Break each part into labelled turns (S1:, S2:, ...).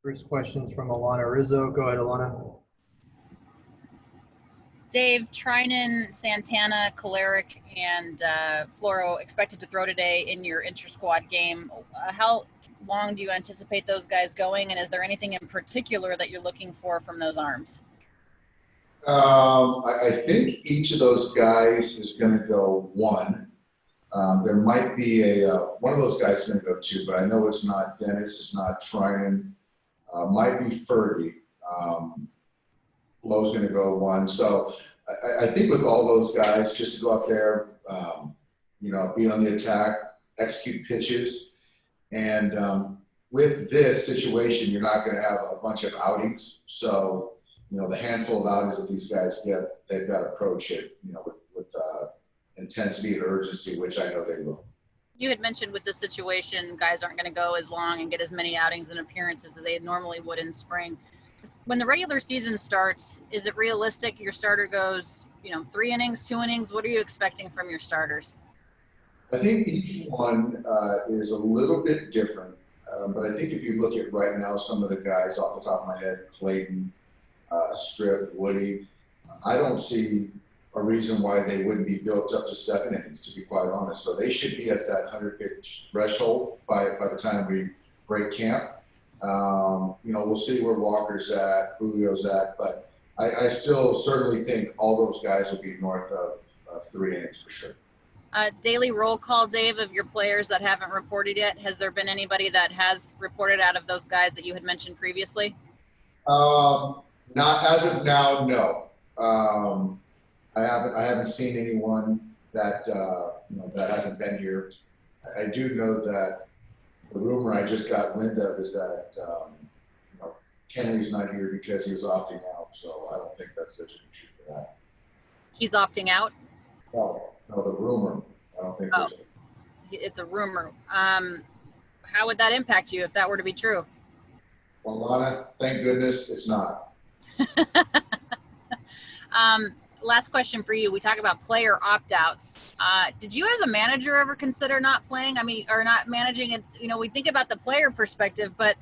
S1: First question's from Alana Rizzo. Go ahead, Alana.
S2: Dave, Trinan, Santana, Kolaric, and Floro expected to throw today in your inter-squad game. How long do you anticipate those guys going, and is there anything in particular that you're looking for from those arms?
S3: I think each of those guys is going to go one. There might be one of those guys is going to go two, but I know it's not Dennis, it's not Trinan. Might be Fergie. Lowe's going to go one. So I think with all those guys, just to go up there, be on the attack, execute pitches. And with this situation, you're not going to have a bunch of outings. So, the handful of outings that these guys get, they've got to approach it, with intensity and urgency, which I know they will.
S2: You had mentioned with this situation, guys aren't going to go as long and get as many outings and appearances as they normally would in spring. When the regular season starts, is it realistic your starter goes, 3 innings, 2 innings? What are you expecting from your starters?
S3: I think each one is a little bit different. But I think if you look at right now, some of the guys off the top of my head, Clayton, Strip, Woody, I don't see a reason why they wouldn't be built up to 7 innings, to be quite honest. So they should be at that 100-pitch threshold by the time we break camp. We'll see where Walker's at, Julio's at, but I still certainly think all those guys will be north of 3 innings for sure.
S2: Daily roll call, Dave, of your players that haven't reported yet. Has there been anybody that has reported out of those guys that you had mentioned previously?
S3: Not as of now, no. I haven't seen anyone that that hasn't been here. I do know that the rumor I just got wind of is that Kenley's not here because he was opting out. So I don't think there's an issue for that.
S2: He's opting out?
S3: No, the rumor. I don't think
S2: it's a rumor. How would that impact you if that were to be true?
S3: Well, Lana, thank goodness it's not.
S2: Last question for you. We talk about player opt-outs. Did you as a manager ever consider not playing? Or not managing? It's, we think about the player perspective, but,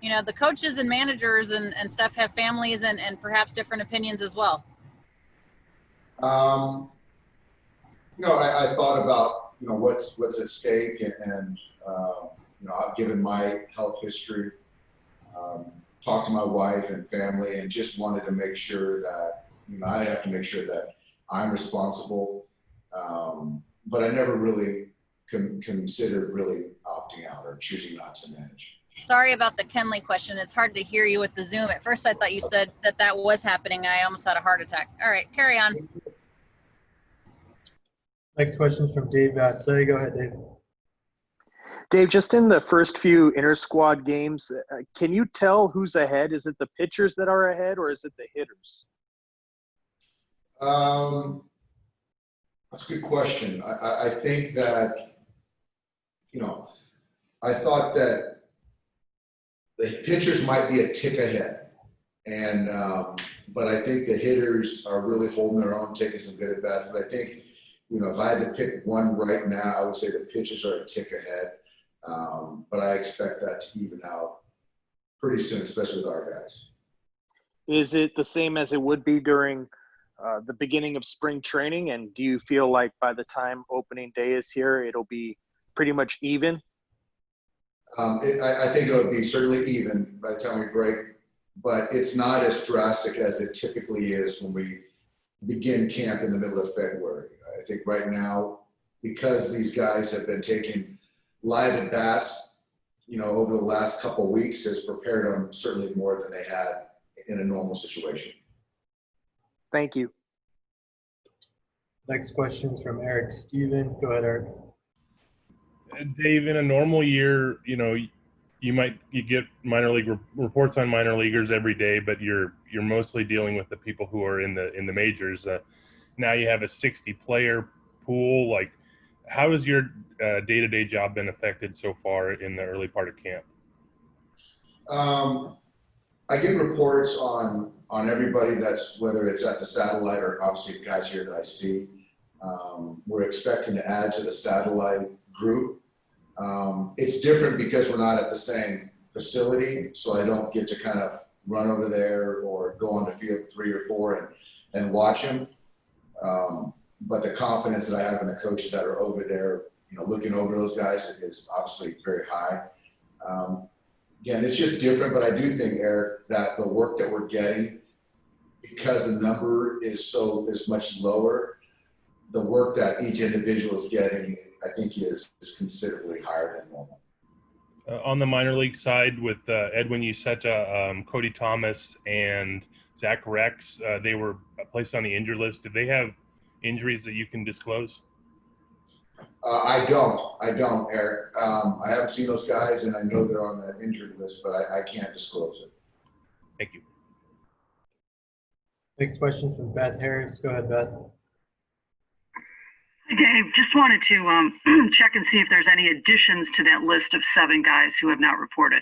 S2: the coaches and managers and stuff have families and perhaps different opinions as well.
S3: I thought about, what's at stake and I've given my health history, talked to my wife and family and just wanted to make sure that, I have to make sure that I'm responsible. But I never really considered really opting out or choosing not to manage.
S2: Sorry about the Kenley question. It's hard to hear you with the Zoom. At first I thought you said that was happening. I almost had a heart attack. All right, carry on.
S1: Next question is from Dave Vassay. Go ahead, Dave.
S4: Dave, just in the first few inter-squad games, can you tell who's ahead? Is it the pitchers that are ahead or is it the hitters?
S3: That's a good question. I think that, I thought that the pitchers might be a tick ahead. And, but I think the hitters are really holding their own, taking some good at bats. But I think, if I had to pick one right now, I would say the pitchers are a tick ahead. But I expect that to even out pretty soon, especially with our guys.
S4: Is it the same as it would be during the beginning of spring training? And do you feel like by the time opening day is here, it'll be pretty much even?
S3: I think it'll be certainly even by the time we break, but it's not as drastic as it typically is when we begin camp in the middle of February. I think right now, because these guys have been taking live at bats, over the last couple of weeks, has prepared them certainly more than they had in a normal situation.
S4: Thank you.
S1: Next question is from Eric Steven. Go ahead, Eric.
S5: Dave, in a normal year, you get minor league reports on minor leaguers every day, but you're mostly dealing with the people who are in the majors. Now you have a 60-player pool. Like, how has your day-to-day job been affected so far in the early part of camp?
S3: I get reports on everybody that's, whether it's at the satellite or obviously the guys here that I see. We're expecting to add to the satellite group. It's different because we're not at the same facility, so I don't get to kind of run over there or go on the field 3 or 4 and watch him. But the confidence that I have in the coaches that are over there, looking over those guys is obviously very high. Again, it's just different, but I do think, Eric, that the work that we're getting, because the number is much lower, the work that each individual is getting, I think is considerably higher than normal.
S5: On the minor league side with Edwin Uceta, Cody Thomas, and Zach Rex, they were placed on the injured list. Did they have injuries that you can disclose?
S3: I don't, Eric. I haven't seen those guys, and I know they're on the injured list, but I can't disclose it.
S5: Thank you.
S1: Next question from Beth Harris. Go ahead, Beth.
S6: Hey, Dave, just wanted to check and see if there's any additions to that list of 7 guys who have not reported.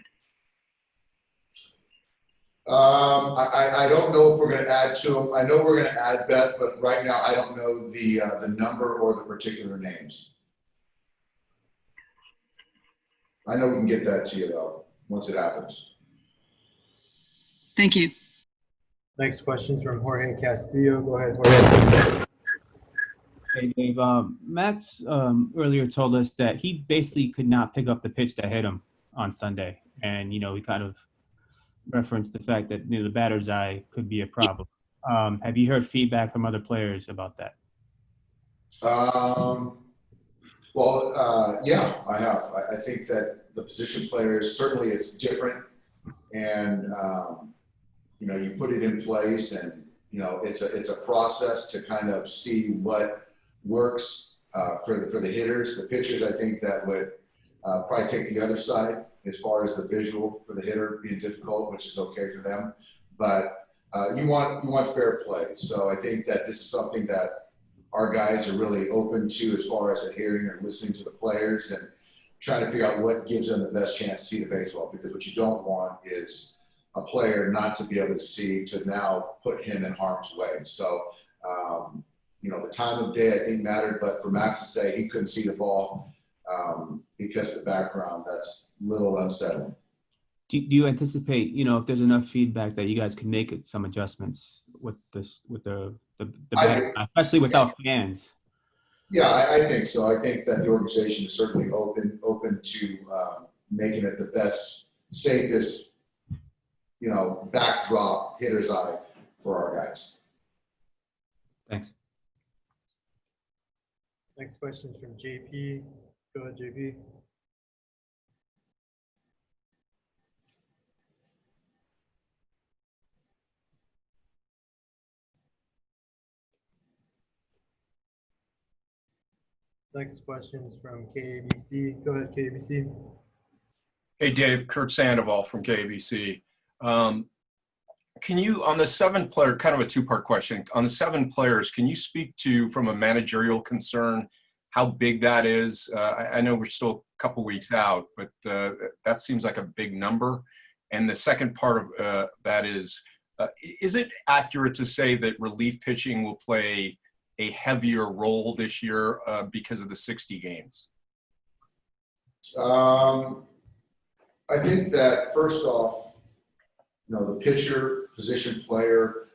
S3: I don't know if we're going to add to them. I know we're going to add, Beth, but right now I don't know the number or the particular names. I know we can get that to you, though, once it happens.
S6: Thank you.
S1: Next question's from Jorge Castillo. Go ahead, Jorge.
S7: Hey, Dave. Max earlier told us that he basically could not pick up the pitch that hit him on Sunday. And, he kind of referenced the fact that the batter's eye could be a problem. Have you heard feedback from other players about that?
S3: Yeah, I have. I think that the position players, certainly it's different. And, you put it in place and, it's a process to kind of see what works for the hitters. The pitchers, I think that would probably take the other side as far as the visual for the hitter being difficult, which is okay for them. But you want fair play. So I think that this is something that our guys are really open to as far as adhering or listening to the players and trying to figure out what gives them the best chance to see the baseball. Because what you don't want is a player not to be able to see, to now put him in harm's way. So, the time of day I think mattered, but for Max to say he couldn't see the ball because of the background, that's a little unsettling.
S7: Do you anticipate, if there's enough feedback that you guys can make some adjustments with the batter, especially without fans?
S3: Yeah, I think so. I think that the organization is certainly open to making it the best, safest, backdrop hitter's eye for our guys.
S7: Thanks.
S1: Next question's from JP. Go ahead, JP. Next question's from KABC. Go ahead, KABC.
S8: Hey, Dave, Kurt Sandoval from KABC. Can you, on the 7 player, kind of a 2-part question, on the 7 players, can you speak to, from a managerial concern, how big that is? I know we're still a couple weeks out, but that seems like a big number. And the second part of that is it accurate to say that relief pitching will play a heavier role this year because of the 60 games?
S3: I think that first off, the pitcher, position player,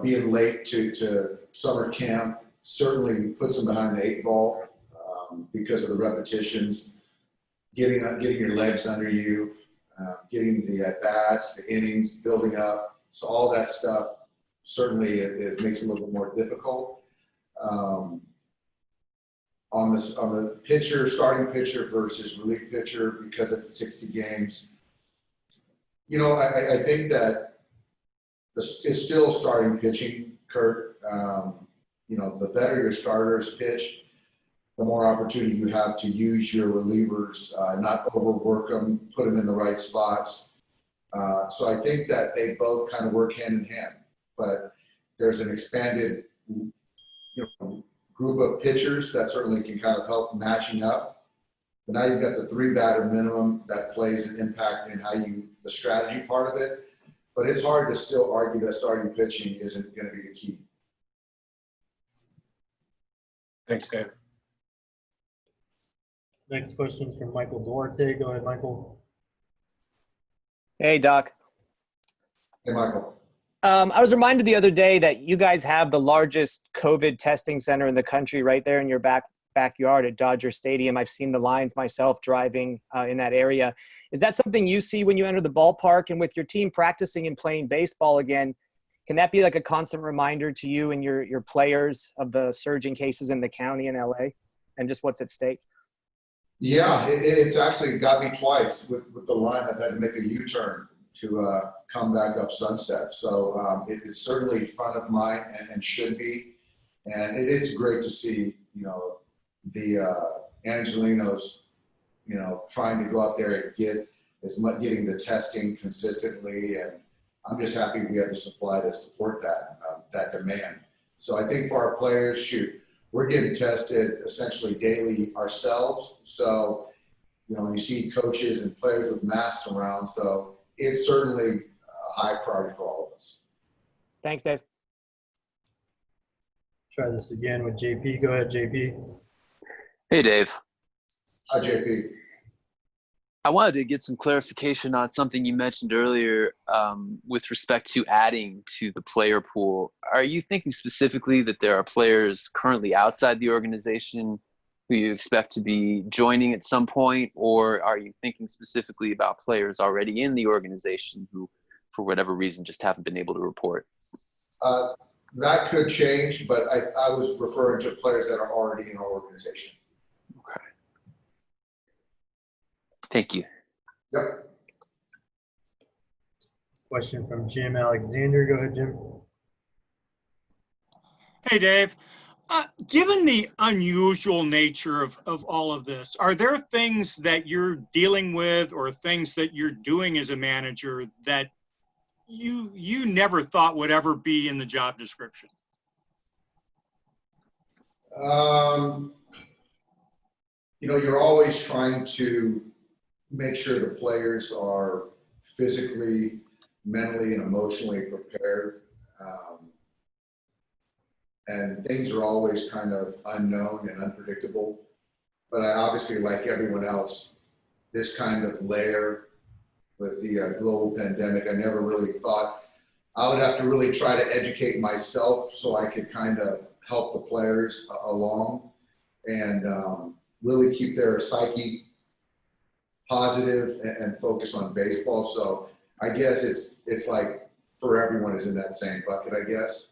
S3: being late to summer camp certainly puts them behind the 8 ball because of the repetitions, getting your legs under you, getting the at-bats, the innings, building up. So all that stuff, certainly it makes it a little bit more difficult. On the pitcher, starting pitcher versus relief pitcher, because of the 60 games, I think that it's still starting pitching, Kurt. The better your starters pitch, the more opportunity you have to use your relievers, not overwork them, put them in the right spots. So I think that they both kind of work hand in hand. But there's an expanded, group of pitchers that certainly can kind of help matching up. But now you've got the 3 batter minimum that plays an impact in the strategy part of it. But it's hard to still argue that starting pitching isn't going to be the key.
S8: Thanks, Dave.
S1: Next question is from Michael Duarte. Go ahead, Michael.
S9: Hey, Doc.
S3: Hey, Michael.
S9: I was reminded the other day that you guys have the largest COVID testing center in the country right there in your backyard at Dodger Stadium. I've seen the lines myself driving in that area. Is that something you see when you enter the ballpark? And with your team practicing and playing baseball again, can that be like a constant reminder to you and your players of the surging cases in the county in LA and just what's at stake?
S3: Yeah, it's actually got me twice with the line. I've had to make a U-turn to come back up Sunset. So it's certainly front of mind and should be. And it's great to see, the Angelinos, trying to go out there and getting the testing consistently. And I'm just happy we have the supply to support that demand. So I think for our players, we're getting tested essentially daily ourselves. So, when you see coaches and players with masks around, so it's certainly a high priority for all of us.
S9: Thanks, Dave.
S1: Try this again with JP. Go ahead, JP.
S10: Hey, Dave.
S3: Hi, JP.
S10: I wanted to get some clarification on something you mentioned earlier with respect to adding to the player pool. Are you thinking specifically that there are players currently outside the organization who you expect to be joining at some point, or are you thinking specifically about players already in the organization who, for whatever reason, just haven't been able to report?
S3: That could change, but I was referring to players that are already in our organization.
S10: Okay. Thank you.
S3: Yep.
S1: Question from Jim Alexander. Go ahead, Jim.
S11: Hey, Dave. Given the unusual nature of all of this, are there things that you're dealing with or things that you're doing as a manager that you never thought would ever be in the job description?
S3: You're always trying to make sure the players are physically, mentally, and emotionally prepared. And things are always kind of unknown and unpredictable. But I obviously, like everyone else, this kind of layer with the global pandemic, I never really thought I would have to really try to educate myself so I could kind of help the players along and really keep their psyche positive and focus on baseball. So I guess it's like for everyone is in that same bucket, I guess.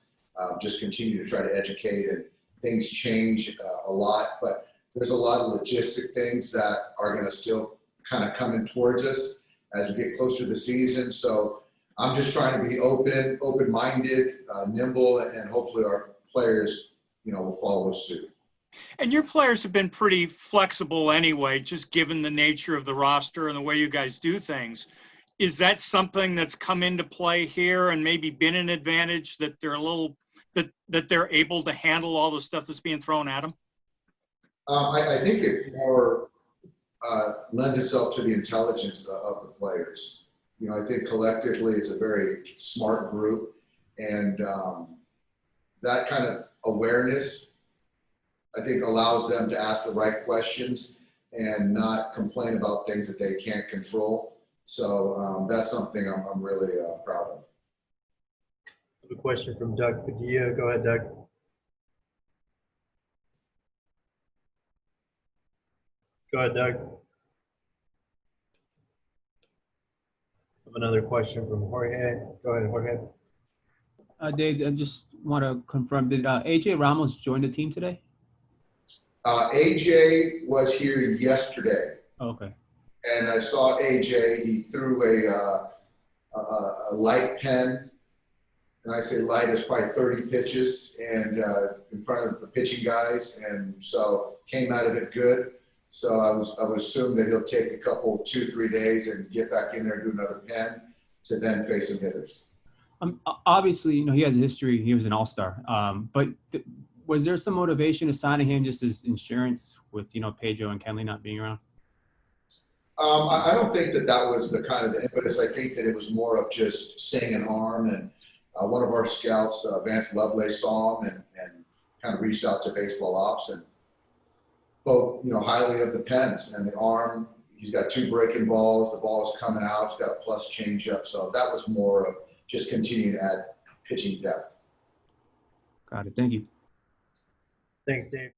S3: Just continue to try to educate, and things change a lot, but there's a lot of logistic things that are going to still kind of coming towards us as we get closer to the season. So I'm just trying to be open-minded, nimble, and hopefully our players, will follow suit.
S11: And your players have been pretty flexible anyway, just given the nature of the roster and the way you guys do things. Is that something that's come into play here and maybe been an advantage that they're that they're able to handle all the stuff that's being thrown at them?
S3: I think it more lends itself to the intelligence of the players. I think collectively it's a very smart group, and that kind of awareness, I think, allows them to ask the right questions and not complain about things that they can't control. So that's something I'm really proud of.
S1: A question from Doug Padilla. Go ahead, Doug. Go ahead, Doug. Have another question from Jorge. Go ahead, Jorge.
S7: Dave, I just want to confirm, did AJ Ramos join the team today?
S3: AJ was here yesterday.
S7: Okay.
S3: And I saw AJ, he threw a light pen. And I say light is probably 30 pitches and in front of the pitching guys. And so came out of it good. So I would assume that he'll take a couple, 2-3 days and get back in there and do another pen to then face some hitters.
S7: Obviously, he has a history. He was an all-star. But was there some motivation to signing him just as insurance with, Pedro and Kenley not being around?
S3: I don't think that was the kind of the impetus. I think that it was more of just seeing an arm, and one of our scouts, Vance Lovelace, saw him and kind of reached out to baseball ops and spoke, highly of the pens and the arm. He's got 2 breaking balls. The ball is coming out. He's got a plus changeup. So that was more of just continuing to add pitching depth.
S7: Got it. Thank you.
S1: Thanks, Dave.